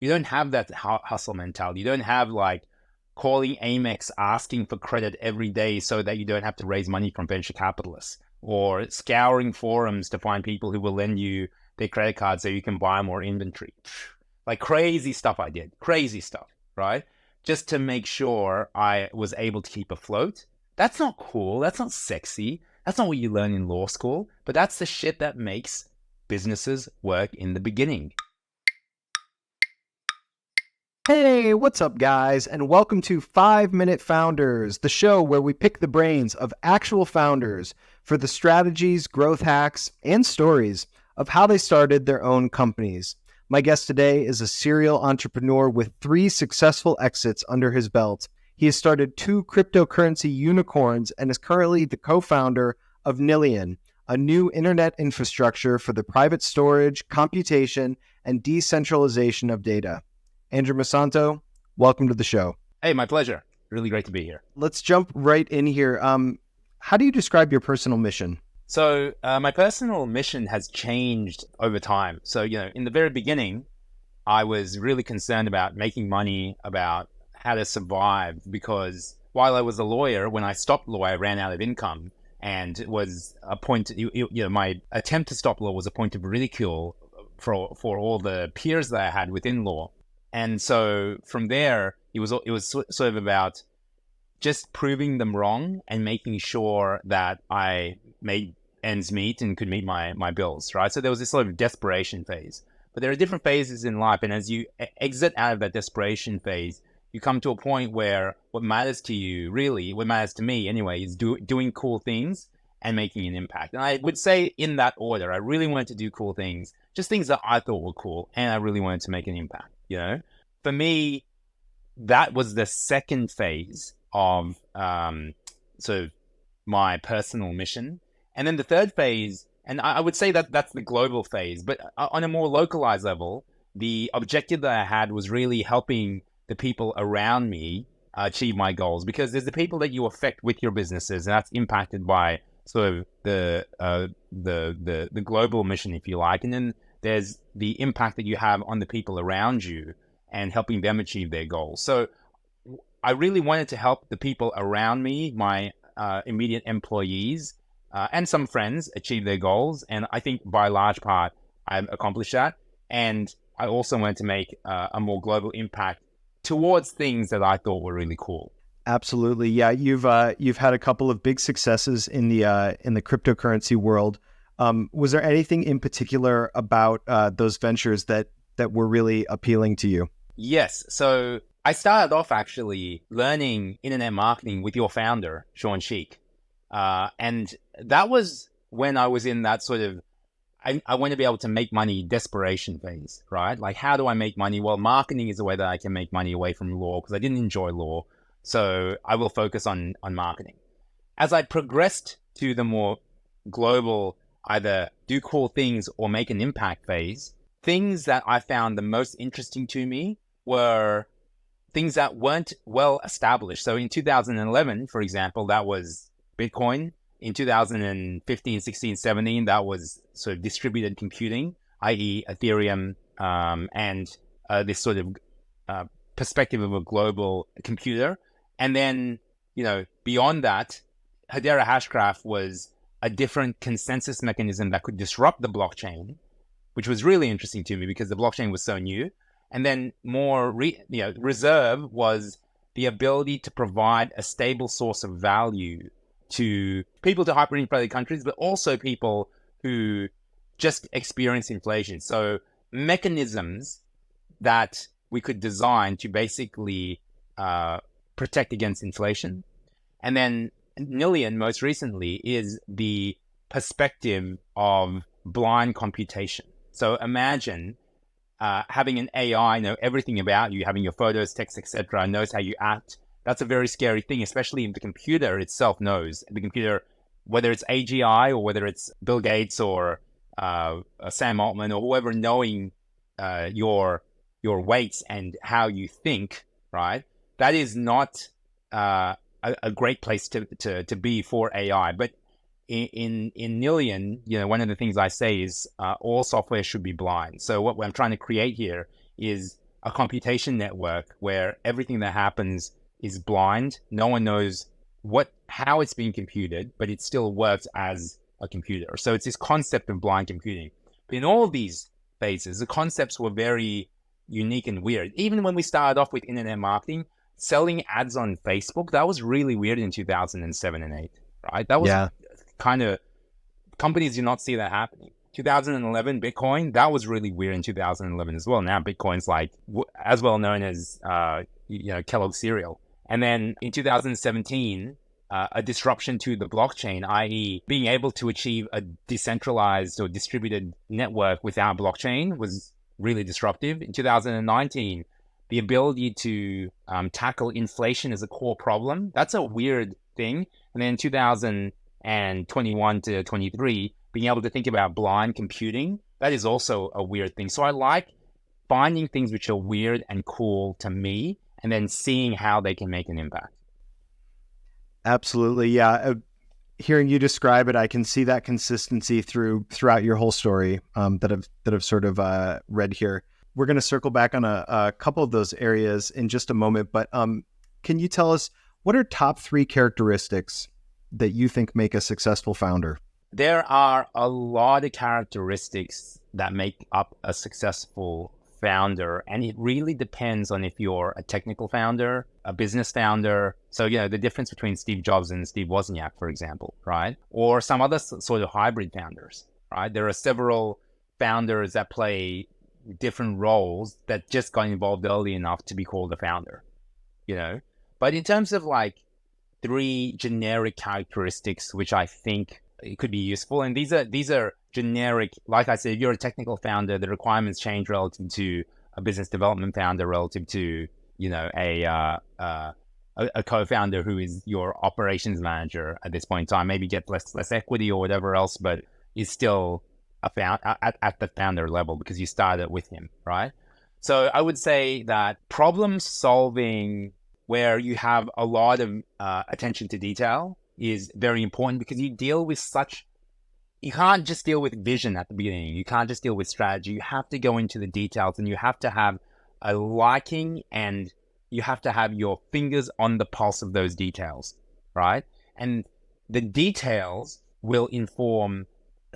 You don't have that hustle mentality. You don't have like calling Amex asking for credit every day so that you don't have to raise money from venture capitalists, or scouring forums to find people who will lend you their credit card so you can buy more inventory. Like crazy stuff I did, crazy stuff, right? Just to make sure I was able to keep afloat. That's not cool. That's not sexy. That's not what you learn in law school, but that's the shit that makes businesses work in the beginning. Hey, what's up, guys, and welcome to 5-Minute Founders, the show where we pick the brains of actual founders for the strategies, growth hacks, and stories of how they started their own companies. My guest today is a serial entrepreneur with 3 successful exits under his belt. He has started 2 cryptocurrency unicorns and is currently the co-founder of Nillion, a new internet infrastructure for the private storage, computation, and decentralization of data. Andrew Masanto, welcome to the show. Hey, my pleasure. Really great to be here. Let's jump right in here. How do you describe your personal mission? So my personal mission has changed over time. So, in the very beginning, I was really concerned about making money, about how to survive, because while I was a lawyer, when I stopped law, I ran out of income. And it was a point, my attempt to stop law was a point of ridicule for all the peers that I had within law. And so from there, it was sort of about just proving them wrong and making sure that I made ends meet and could meet my bills, right? So there was this sort of desperation phase. But there are different phases in life. And as you exit out of that desperation phase, you come to a point where what matters to you, really, what matters to me anyway, is doing cool things and making an impact. And I would say in that order, I really wanted to do cool things, just things that I thought were cool. And I really wanted to make an impact. For me, that was the second phase of sort of my personal mission. And then the third phase, and I would say that that's the global phase, but on a more localized level, the objective that I had was really helping the people around me achieve my goals, because there's the people that you affect with your businesses, and that's impacted by sort of the global mission, if you like. And then there's the impact that you have on the people around you and helping them achieve their goals. So I really wanted to help the people around me, my immediate employees, and some friends achieve their goals. And I think by large part, I've accomplished that. And I also wanted to make a more global impact towards things that I thought were really cool. Absolutely. Yeah, you've had a couple of big successes in the cryptocurrency world. Was there anything in particular about those ventures that were really appealing to you? Yes. So I started off actually learning internet marketing with your founder, Sean Sheik. And that was when I was in that sort of, I want to be able to make money desperation phase, right? Like, how do I make money? Well, marketing is a way that I can make money away from law, because I didn't enjoy law. So I will focus on marketing. As I progressed to the more global, either do cool things or make an impact phase, things that I found the most interesting to me were things that weren't well established. So in 2011, for example, that was Bitcoin. In 2015, 16, 17, that was sort of distributed computing, i.e. Ethereum, and this sort of perspective of a global computer. And then, beyond that, Hedera Hashgraph was a different consensus mechanism that could disrupt the blockchain, which was really interesting to me because the blockchain was so new. And then more, Reserve was the ability to provide a stable source of value to people to hyperinflated countries, but also people who just experience inflation. So mechanisms that we could design to basically protect against inflation. And then Nillion, most recently, is the perspective of blind computation. So imagine having an AI know everything about you, having your photos, text, etc., knows how you act. That's a very scary thing, especially if the computer itself knows. The computer, whether it's AGI or whether it's Bill Gates or Sam Altman or whoever, knowing your weights and how you think, right? That is not a great place to be for AI. But in Nillion, one of the things I say is all software should be blind. So what I'm trying to create here is a computation network where everything that happens is blind. No one knows how it's being computed, but it still works as a computer. So it's this concept of blind computing. But in all of these phases, the concepts were very unique and weird. Even when we started off with internet marketing, selling ads on Facebook, that was really weird in 2007 and 8, right? That was kind of, companies do not see that happening. 2011 Bitcoin, that was really weird in 2011 as well. Now Bitcoin's like as well known as Kellogg's cereal. And then in 2017, a disruption to the blockchain, i.e. being able to achieve a decentralized or distributed network without blockchain, was really disruptive. In 2019, the ability to tackle inflation as a core problem, that's a weird thing. And then 2021 to 23, being able to think about blind computing, that is also a weird thing. So I like finding things which are weird and cool to me, and then seeing how they can make an impact. Absolutely. Yeah. Hearing you describe it, I can see that consistency throughout your whole story that I've sort of read here. We're going to circle back on a couple of those areas in just a moment, but can you tell us what are top 3 characteristics that you think make a successful founder? There are a lot of characteristics that make up a successful founder, and it really depends on if you're a technical founder, a business founder. So, the difference between Steve Jobs and Steve Wozniak, for example, right? Or some other sort of hybrid founders, right? There are several founders that play different roles that just got involved early enough to be called a founder, But in terms of like 3 generic characteristics, which I think it could be useful, and these are generic. Like I said, if you're a technical founder, the requirements change relative to a business development founder, relative to a co-founder who is your operations manager at this point in time. Maybe get less equity or whatever else, but is still at the founder level because you started with him, right? So I would say that problem solving, where you have a lot of attention to detail, is very important, because you can't just deal with vision at the beginning. You can't just deal with strategy. You have to go into the details, and you have to have a liking, and you have to have your fingers on the pulse of those details, right? And the details will inform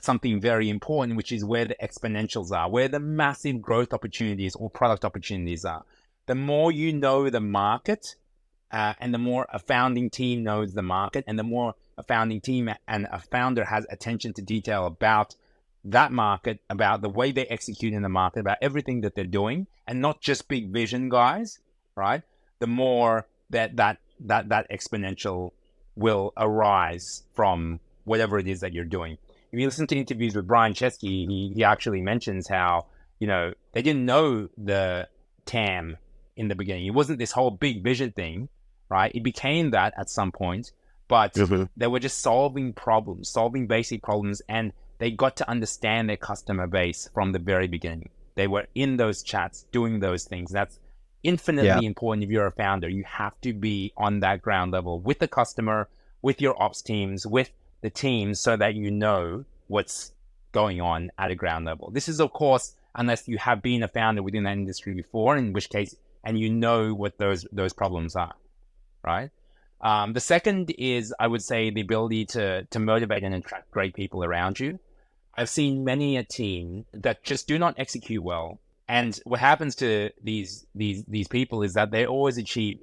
something very important, which is where the exponentials are, where the massive growth opportunities or product opportunities are. The more you know the market, and the more a founding team knows the market, and the more a founding team and a founder has attention to detail about that market, about the way they execute in the market, about everything that they're doing, and not just big vision guys, right? The more that exponential will arise from whatever it is that you're doing. If you listen to interviews with Brian Chesky, he actually mentions how, they didn't know the TAM in the beginning. It wasn't this whole big vision thing, right? It became that at some point, but they were just solving basic problems, and they got to understand their customer base from the very beginning. They were in those chats, doing those things. That's infinitely important if you're a founder. You have to be on that ground level with the customer, with your ops teams, with the teams, so that you know what's going on at a ground level. This is, of course, unless you have been a founder within that industry before, in which case, and you know what those problems are, right? The second is, I would say, the ability to motivate and attract great people around you. I've seen many a team that just do not execute well. And what happens to these people is that they always achieve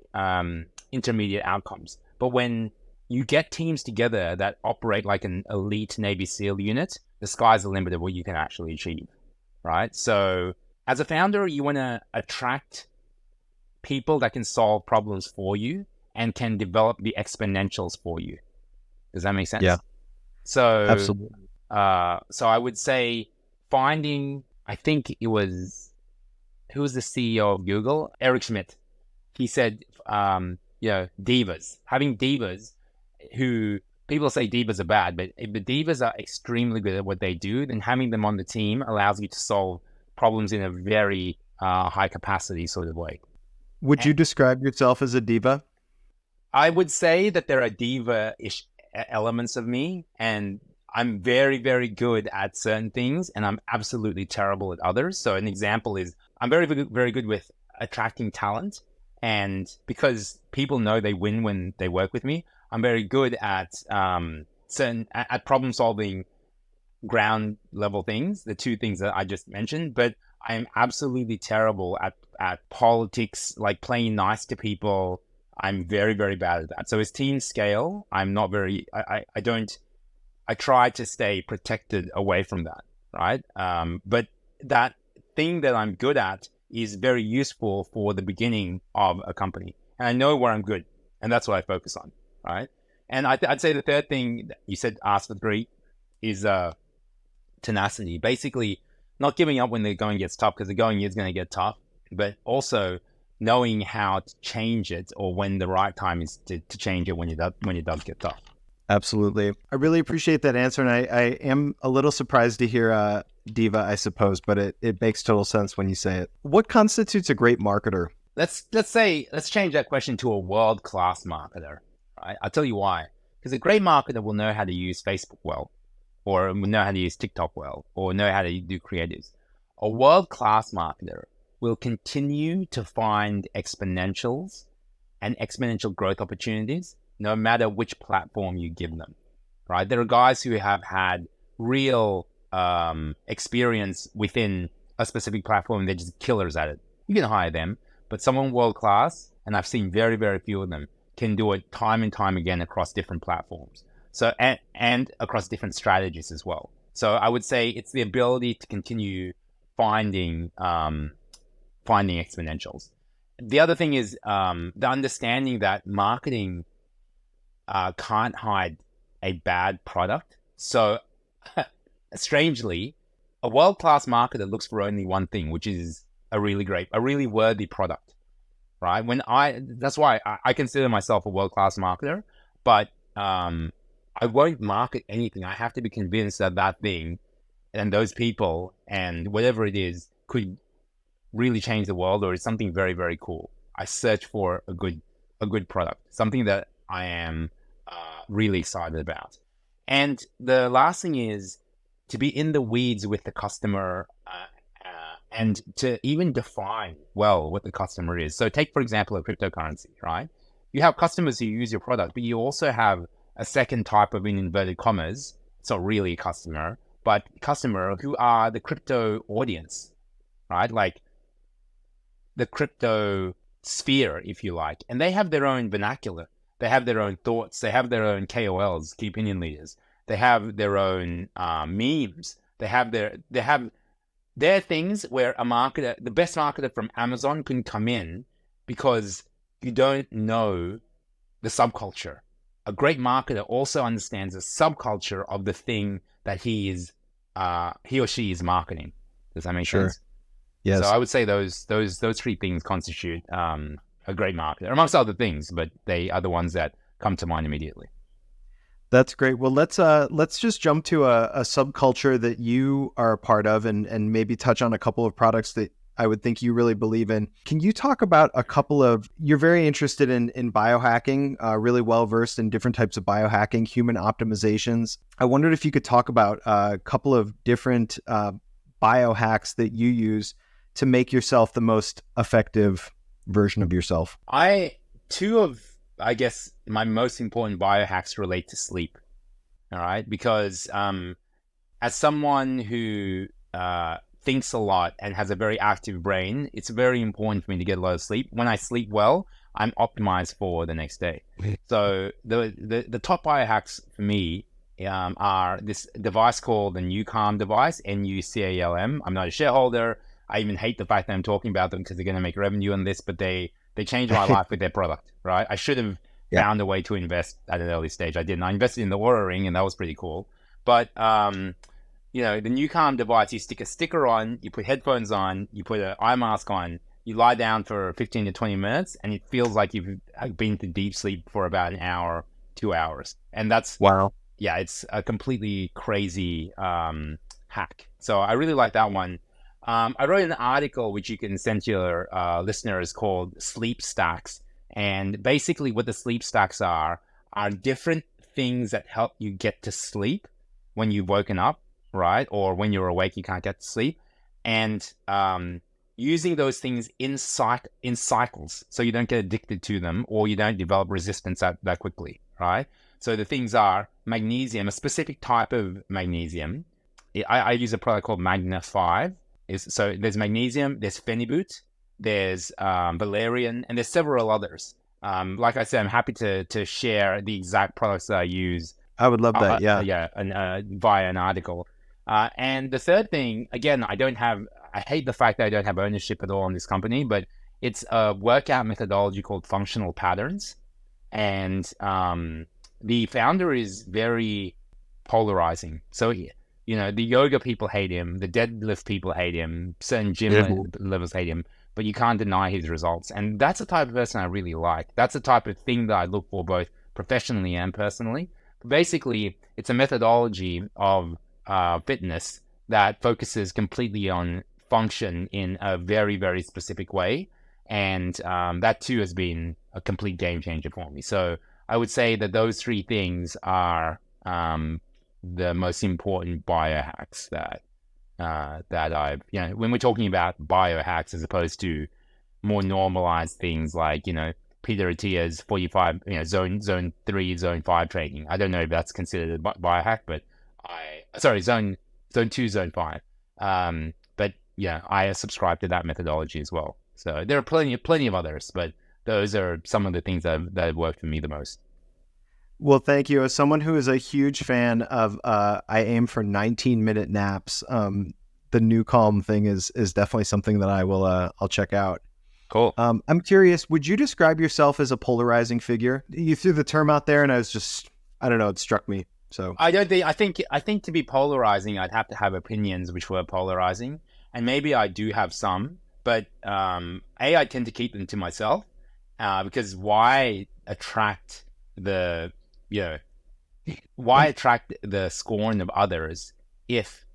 intermediate outcomes. But when you get teams together that operate like an elite Navy SEAL unit, the sky's the limit of what you can actually achieve, right? So as a founder, you want to attract people that can solve problems for you and can develop the exponentials for you. Does that make sense? Yeah. So absolutely. So I would say finding, I think it was, who was the CEO of Google? Eric Schmidt. He said, divas. Having divas who, people say divas are bad, but if the divas are extremely good at what they do, then having them on the team allows you to solve problems in a very high capacity sort of way. Would you describe yourself as a diva? I would say that there are diva-ish elements of me, and I'm very, very good at certain things, and I'm absolutely terrible at others. So an example is, I'm very, very good with attracting talent. And because people know they win when they work with me, I'm very good at at problem solving ground level things, the two things that I just mentioned. But I am absolutely terrible at politics, like playing nice to people. I'm very, very bad at that. So as teams scale, I'm not very, I try to stay protected away from that, right? But that thing that I'm good at is very useful for the beginning of a company. And I know where I'm good, and that's what I focus on, right? And I'd say the third thing that you said, ask for three, is tenacity. Basically, not giving up when the going gets tough, because the going is going to get tough, but also knowing how to change it, or when the right time is to change it when it does get tough. Absolutely. I really appreciate that answer. And I am a little surprised to hear Diva, I suppose, but it makes total sense when you say it. What constitutes a great marketer? Let's change that question to a world-class marketer. Right? I'll tell you why. Because a great marketer will know how to use Facebook well, or will know how to use TikTok well, or know how to do creatives. A world-class marketer will continue to find exponentials and exponential growth opportunities, no matter which platform you give them, right? There are guys who have had real experience within a specific platform, and they're just killers at it. You can hire them, but someone world-class, and I've seen very, very few of them, can do it time and time again across different platforms. So, and across different strategies as well. So I would say it's the ability to continue finding exponentials. The other thing is the understanding that marketing can't hide a bad product. So strangely, a world-class marketer looks for only one thing, which is a really worthy product, right? That's why I consider myself a world-class marketer, but I won't market anything. I have to be convinced that that thing and those people and whatever it is could really change the world, or is something very, very cool. I search for a good product, something that I am really excited about. And the last thing is to be in the weeds with the customer and to even define well what the customer is. So take, for example, a cryptocurrency, right? You have customers who use your product, but you also have a second type of, in inverted commas, it's not really a customer, but customer who are the crypto audience, right? Like the crypto sphere, if you like. And they have their own vernacular. They have their own thoughts. They have their own KOLs, key opinion leaders. They have their own memes. They have their things where a marketer, the best marketer from Amazon, couldn't come in because you don't know the subculture. A great marketer also understands the subculture of the thing that he or she is marketing. Does that make sense? Yes. So I would say those three things constitute a great marketer, amongst other things, but they are the ones that come to mind immediately. That's great. Well, let's just jump to a subculture that you are a part of, and maybe touch on a couple of products that I would think you really believe in. Can you talk about a couple of, you're very interested in biohacking, really well-versed in different types of biohacking, human optimizations. I wondered if you could talk about a couple of different biohacks that you use to make yourself the most effective version of yourself. Two of, I guess, my most important biohacks relate to sleep. All right. Because as someone who thinks a lot and has a very active brain, it's very important for me to get a lot of sleep. When I sleep well, I'm optimized for the next day. So the top biohacks for me are this device called the Nucalm device, Nucalm. I'm not a shareholder. I even hate the fact that I'm talking about them because they're going to make revenue on this, but they changed my life with their product, right? I should have found a way to invest at an early stage. I didn't. I invested in the Oura Ring, and that was pretty cool. But you know, the Nucalm device, you stick a sticker on, you put headphones on, you put an eye mask on, you lie down for 15 to 20 minutes, and it feels like you've been to deep sleep for about an hour, 2 hours. And that's, wow. Yeah, it's a completely crazy hack. So I really like that one. I wrote an article which you can send to your listeners called Sleep Stacks. And basically what the sleep stacks are different things that help you get to sleep when you've woken up, right? Or when you're awake, you can't get to sleep. And using those things in cycles, so you don't get addicted to them or you don't develop resistance that quickly, right? So the things are magnesium, a specific type of magnesium. I use a product called Magna 5. So there's magnesium, there's phenibut, there's valerian, and there's several others. Like I said, I'm happy to share the exact products that I use. I would love that. Via an article. And the third thing, again, I hate the fact that I don't have ownership at all in this company, but it's a workout methodology called functional patterns. And the founder is very polarizing. So, the yoga people hate him, the deadlift people hate him, certain gym levels hate him, but you can't deny his results. And that's the type of person I really like. That's the type of thing that I look for both professionally and personally. Basically, it's a methodology of fitness that focuses completely on function in a very, very specific way. And that too has been a complete game changer for me. So I would say that those three things are the most important biohacks that I've, when we're talking about biohacks as opposed to more normalized things like, Peter Attia's 45, zone 3, zone 5 training. I don't know if that's considered a biohack, but zone 2, zone 5. But yeah, I subscribe to that methodology as well. So there are plenty of others, but those are some of the things that have worked for me the most. Well, thank you. As someone who is a huge fan of, I aim for 19-minute naps. The new Calm thing is definitely something that I'll check out. Cool. I'm curious, would you describe yourself as a polarizing figure? You threw the term out there and I don't know, it struck me. So I think to be polarizing, I'd have to have opinions which were polarizing, and maybe I do have some, but I tend to keep them to myself, because why attract the scorn of others? If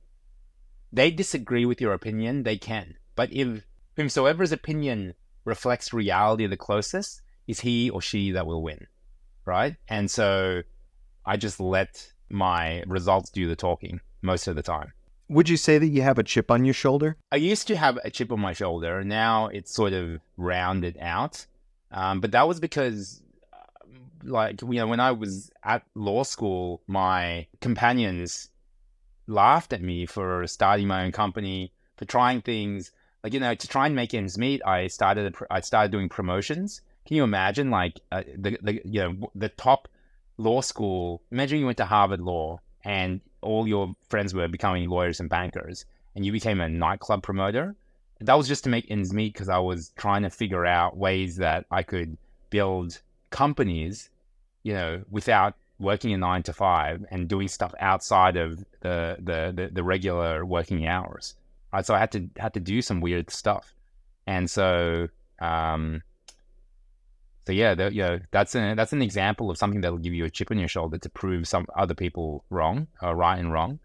they disagree with your opinion, they can. But if whomsoever's opinion reflects reality the closest, is he or she that will win, right? And so I just let my results do the talking most of the time. Would you say that you have a chip on your shoulder? I used to have a chip on my shoulder. Now it's sort of rounded out. But that was because, when I was at law school, my companions laughed at me for starting my own company, for trying things. To try and make ends meet, I started doing promotions. Can you imagine, the top law school? Imagine you went to Harvard Law and all your friends were becoming lawyers and bankers, and you became a nightclub promoter. That was just to make ends meet, because I was trying to figure out ways that I could build companies, without working a 9 to 5 and doing stuff outside of the regular working hours. Right, so I had to do some weird stuff, and so that's an example of something that will give you a chip on your shoulder to prove some other people wrong, right and wrong.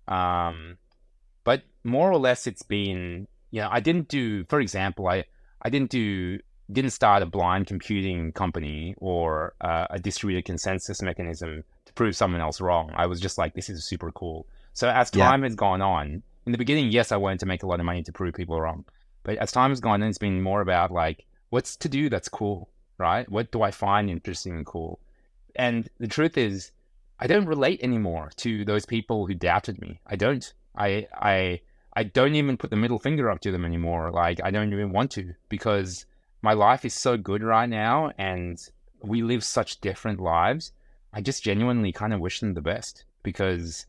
But more or less, it's been I didn't do, for example, I didn't start a blind computing company or a distributed consensus mechanism to prove someone else wrong. I was just like, this is super cool. So as time has gone on. In the beginning, yes, I wanted to make a lot of money to prove people wrong. But as time has gone on, it's been more about what's to do that's cool, right? What do I find interesting and cool? And the truth is, I don't relate anymore to those people who doubted me. I don't. I don't even put the middle finger up to them anymore. I don't even want to, because my life is so good right now and we live such different lives. I just genuinely kind of wish them the best, because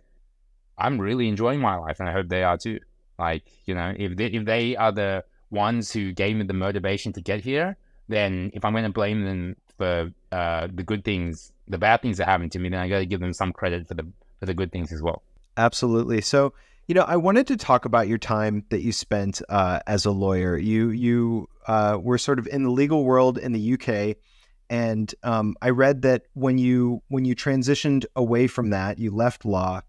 I'm really enjoying my life, and I hope they are too. If they are the ones who gave me the motivation to get here, then if I'm going to blame them for the good things, the bad things that happened to me, then I got to give them some credit for the good things as well. Absolutely. So, I wanted to talk about your time that you spent as a lawyer. You were sort of in the legal world in the UK, and I read that when you transitioned away from that, you left law.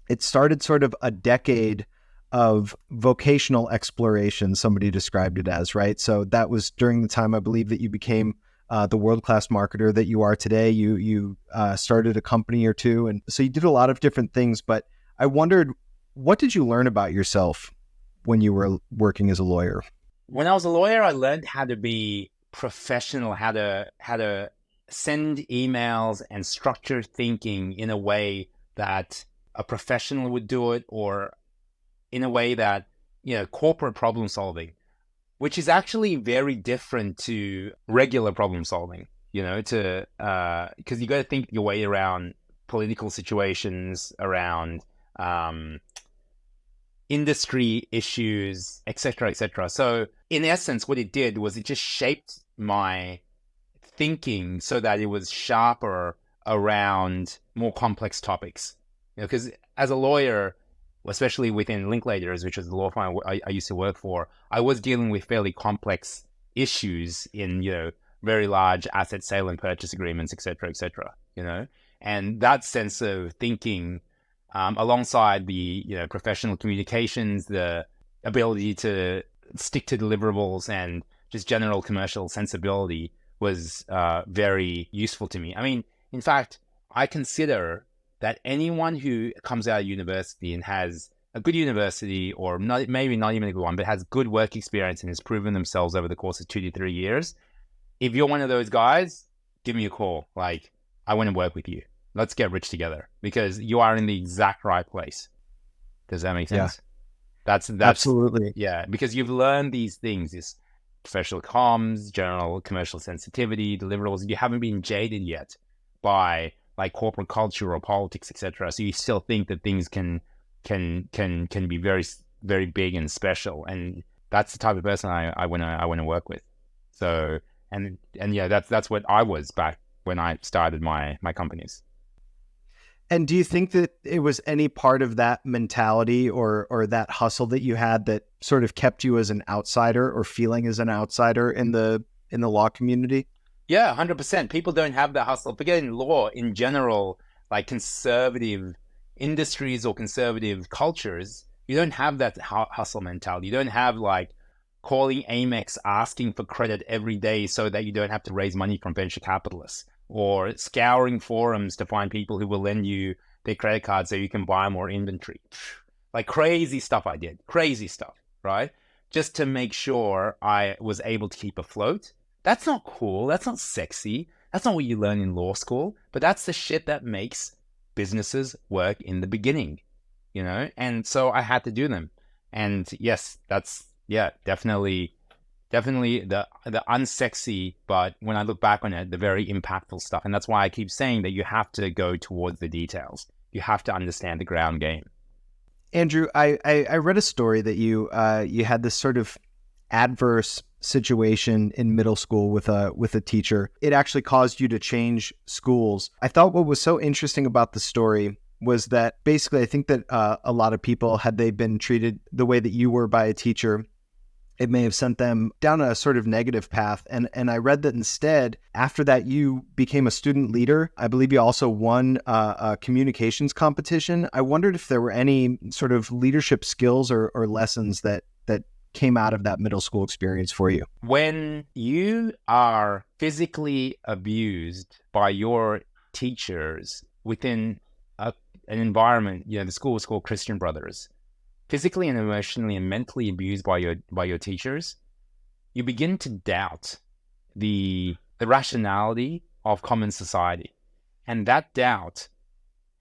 It started sort of a decade of vocational exploration, somebody described it as, right? So that was during the time, I believe, that you became the world-class marketer that you are today. You started a company or two, and so you did a lot of different things. But I wondered, what did you learn about yourself when you were working as a lawyer? When I was a lawyer, I learned how to be professional, how to send emails and structure thinking in a way that a professional would do it, or in a way that, corporate problem solving, which is actually very different to regular problem solving, because you got to think your way around political situations, around industry issues, etc., etc. So in essence, what it did was it just shaped my thinking so that it was sharper around more complex topics. Because as a lawyer, especially within Linklaters, which is the law firm I used to work for, I was dealing with fairly complex issues in, very large asset sale and purchase agreements, et cetera, and that sense of thinking, alongside the, professional communications, the ability to stick to deliverables, and just general commercial sensibility was very useful to me. I mean, in fact, I consider that anyone who comes out of university and has a good university, or maybe not even a good one, but has good work experience and has proven themselves over the course of 2 to 3 years, if you're one of those guys, give me a call. Like, I want to work with you. Let's get rich together, because you are in the exact right place. Does that make sense? Yeah. That's Absolutely. Yeah, because you've learned these things, this professional comms, general commercial sensitivity, deliverables. You haven't been jaded yet by like corporate culture or politics, etc. So you still think that things can be very, very big and special, and that's the type of person I want to work with. So and yeah, that's what I was back when I started my companies. And do you think that it was any part of that mentality or that hustle that you had that sort of kept you as an outsider, or feeling as an outsider in the law community? Yeah, 100%. People don't have that hustle. Forget in law in general, like conservative industries or conservative cultures, you don't have that hustle mentality. You don't have like calling Amex asking for credit every day so that you don't have to raise money from venture capitalists, or scouring forums to find people who will lend you their credit card so you can buy more inventory. Like crazy stuff I did. Crazy stuff, right? Just to make sure I was able to keep afloat. That's not cool. That's not sexy. That's not what you learn in law school. But that's the shit that makes businesses work in the beginning, And so I had to do them. And yes, definitely the unsexy, but when I look back on it, the very impactful stuff. And that's why I keep saying that you have to go towards the details. You have to understand the ground game. Andrew, I read a story that you had this sort of adverse situation in middle school with a teacher. It actually caused you to change schools. I thought what was so interesting about the story was that basically I think that a lot of people, had they been treated the way that you were by a teacher, it may have sent them down a sort of negative path. And I read that instead, after that, you became a student leader. I believe you also won a communications competition. I wondered if there were any sort of leadership skills or lessons that came out of that middle school experience for you. When you are physically abused by your teachers within an environment, the school was called Christian Brothers, physically and emotionally and mentally abused by your teachers, you begin to doubt the rationality of common society. And that doubt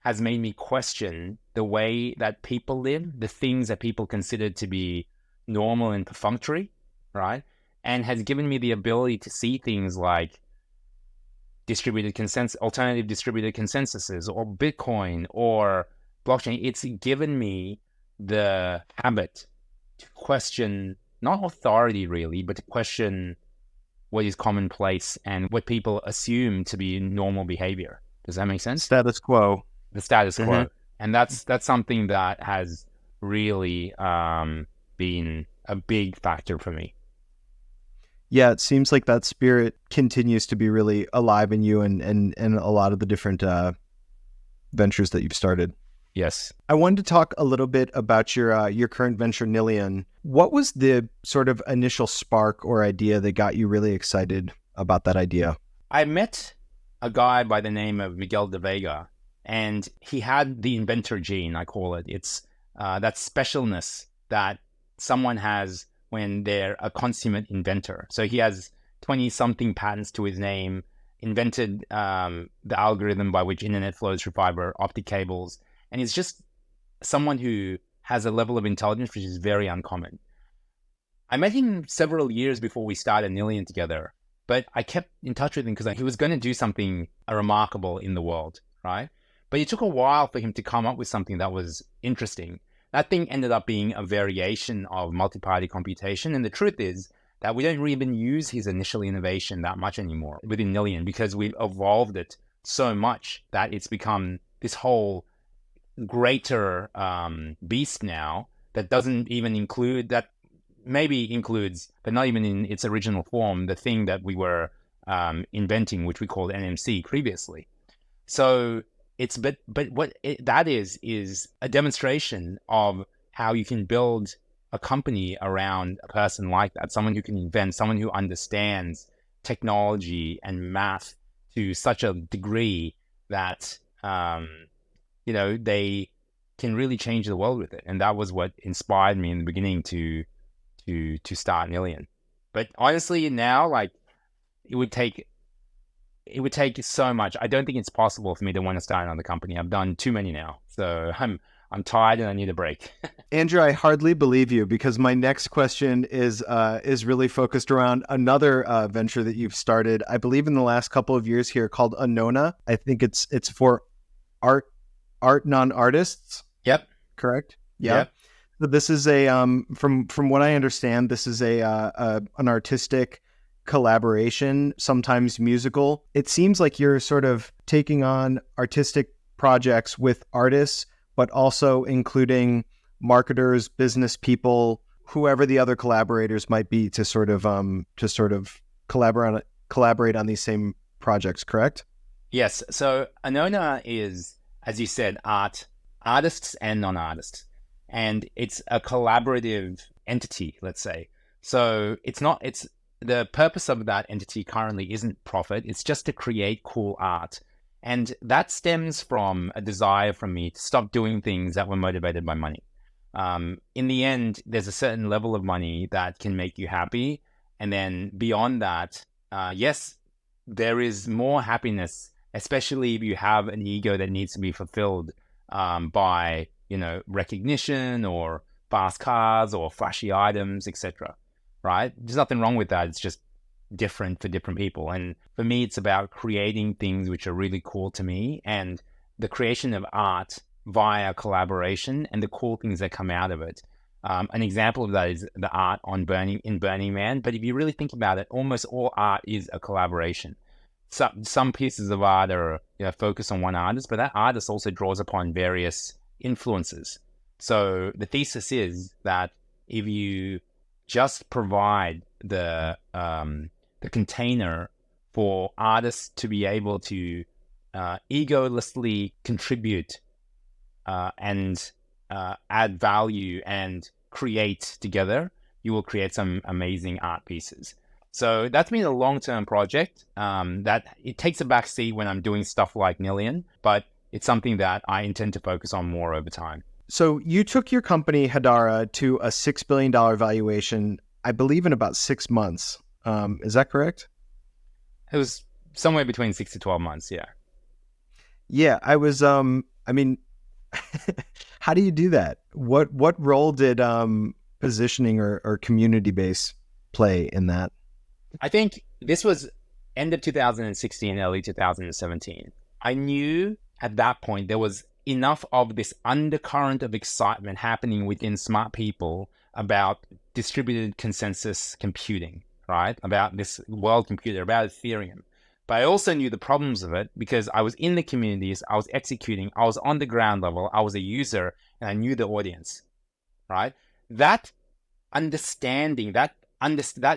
has made me question the way that people live, the things that people consider to be normal and perfunctory, right? And has given me the ability to see things like alternative distributed consensuses, or Bitcoin, or blockchain. It's given me the habit to question not authority really, but to question what is commonplace and what people assume to be normal behavior. Does that make sense? Status quo. The status quo. And that's something that has really been a big factor for me. Yeah, it seems like that spirit continues to be really alive in you and a lot of the different ventures that you've started. Yes. I wanted to talk a little bit about your current venture, Nillion. What was the sort of initial spark or idea that got you really excited about that idea? I met a guy by the name of Miguel de Vega, and he had the inventor gene, I call it. It's that specialness that someone has when they're a consummate inventor. So he has 20-something patents to his name, invented the algorithm by which internet flows through fiber optic cables, and he's just someone who has a level of intelligence which is very uncommon. I met him several years before we started Nillion together, but I kept in touch with him because he was going to do something remarkable in the world, right? But it took a while for him to come up with something that was interesting. That thing ended up being a variation of multi-party computation, and the truth is that we don't even use his initial innovation that much anymore within Nillion because we've evolved it so much that it's become this whole greater beast now that doesn't even include, that maybe includes, but not even in its original form, the thing that we were inventing, which we called NMC previously. So but what that is a demonstration of how you can build a company around a person like that, someone who can invent, someone who understands technology and math to such a degree that they can really change the world with it. And that was what inspired me in the beginning to start Nillion. But honestly, now, like, it would take so much. I don't think it's possible for me to want to start another company. I've done too many now, so I'm tired and I need a break. Andrew, I hardly believe you, because my next question is really focused around another venture that you've started, I believe, in the last couple of years here, called Anona. I think it's for art non-artists. Yep. Correct. Yeah. Yep. So this is a from what I understand, this is an artistic collaboration, sometimes musical. It seems like you're sort of taking on artistic projects with artists, but also including marketers, business people, whoever the other collaborators might be, to sort of collaborate on these same projects. Correct? Yes. So Anona is, as you said, artists and non-artists, and it's a collaborative entity, let's say. So it's the purpose of that entity currently isn't profit. It's just to create cool art. And that stems from a desire from me to stop doing things that were motivated by money. In the end, there's a certain level of money that can make you happy. And then beyond that, yes, there is more happiness, especially if you have an ego that needs to be fulfilled by, recognition or fast cars or flashy items, etc. Right? There's nothing wrong with that. It's just different for different people. And for me, it's about creating things which are really cool to me, and the creation of art via collaboration and the cool things that come out of it. An example of that is the art in Burning Man. But if you really think about it, almost all art is a collaboration. Some pieces of art are focused on one artist, but that artist also draws upon various influences. So the thesis is that if you just provide the container for artists to be able to egolessly contribute and add value and create together, you will create some amazing art pieces. So that's been a long-term project that it takes a back seat when I'm doing stuff like Nillion, but it's something that I intend to focus on more over time. So you took your company, Hedera, to a $6 billion valuation, I believe, in about 6 months. Is that correct? It was somewhere between 6 to 12 months, yeah. Yeah, I was, how do you do that? What role did positioning or community base play in that? I think this was end of 2016, early 2017. I knew at that point there was enough of this undercurrent of excitement happening within smart people about distributed consensus computing, right? About this world computer, about Ethereum. But I also knew the problems of it because I was in the communities, I was executing, I was on the ground level, I was a user, and I knew the audience, right? That understanding, that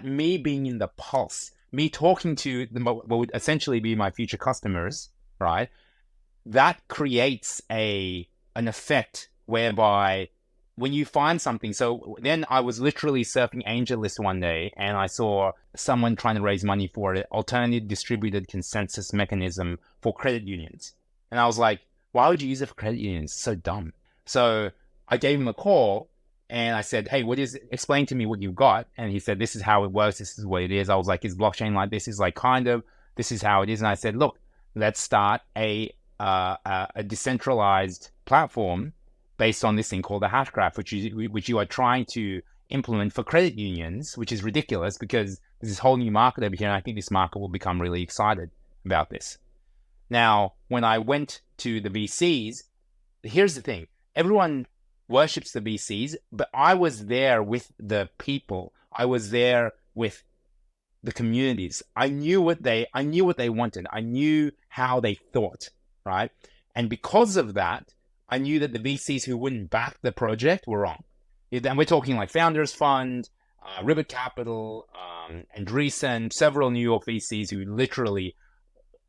me being in the pulse, me talking to what would essentially be my future customers, right? That creates an effect whereby when you find something, so then I was literally surfing AngelList one day and I saw someone trying to raise money for an alternative distributed consensus mechanism for credit unions. And I was like, why would you use it for credit unions? It's so dumb. So I gave him a call And I said, hey, explain to me what you've got. And he said, this is how it works. This is what it is. I was like, is blockchain like this? He's like, kind of. This is how it is. And I said, look, let's start a decentralized platform based on this thing called the Hashgraph, which you are trying to implement for credit unions, which is ridiculous because there's this whole new market over here. And I think this market will become really excited about this. Now, when I went to the VCs, here's the thing. Everyone worships the VCs, but I was there with the people. I was there with the communities. I knew what they wanted. I knew how they thought, right? And because of that, I knew that the VCs who wouldn't back the project were wrong. And we're talking like Founders Fund, Ribbit Capital, Andreessen, several New York VCs who literally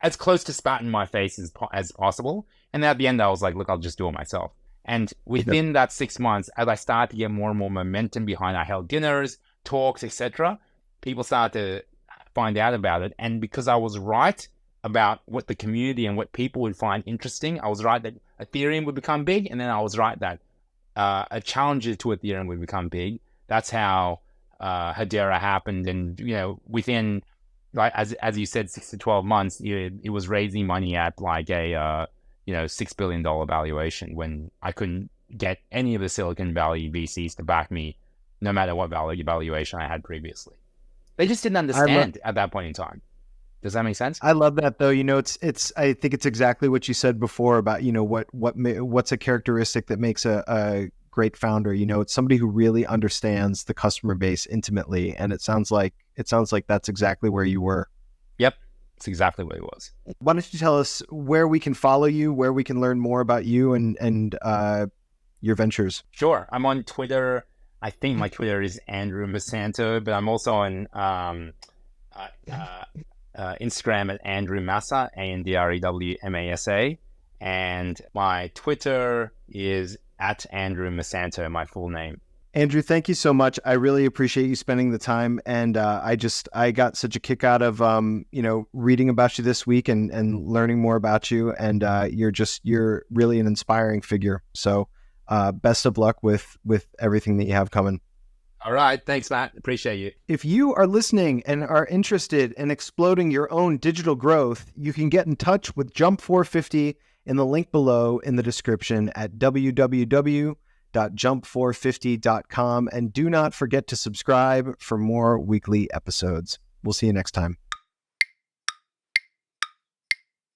as close to spat in my face as possible. And at the end, I was like, look, I'll just do it myself. And within that 6 months, as I started to get more and more momentum behind, I held dinners, talks, etc. People started to find out about it. And because I was right about what the community and what people would find interesting, I was right that Ethereum would become big. And then I was right that a challenger to Ethereum would become big. That's how Hedera happened. And, within, like, as you said, 6 to 12 months, it was raising money at like a, $6 billion valuation when I couldn't get any of the Silicon Valley VCs to back me, no matter what valuation I had previously. They just didn't understand at that point in time. Does that make sense? I love that though. It's. I think it's exactly what you said before about what's a characteristic that makes a great founder. It's somebody who really understands the customer base intimately, and it sounds like that's exactly where you were. Yep, it's exactly what it was. Why don't you tell us where we can follow you, where we can learn more about you and your ventures? Sure, I'm on Twitter. I think my Twitter is Andrew Masanto, but I'm also on Instagram at Andrew Massa, ANDREWMASA, and my Twitter is at Andrew Masanto, my full name. Andrew, thank you so much. I really appreciate you spending the time, and I got such a kick out of reading about you this week and learning more about you, and you're really an inspiring figure. So best of luck with everything that you have coming. All right. Thanks, Matt. Appreciate you. If you are listening and are interested in exploding your own digital growth, you can get in touch with Jump 450 in the link below in the description at www.jump450.com. And do not forget to subscribe for more weekly episodes. We'll see you next time.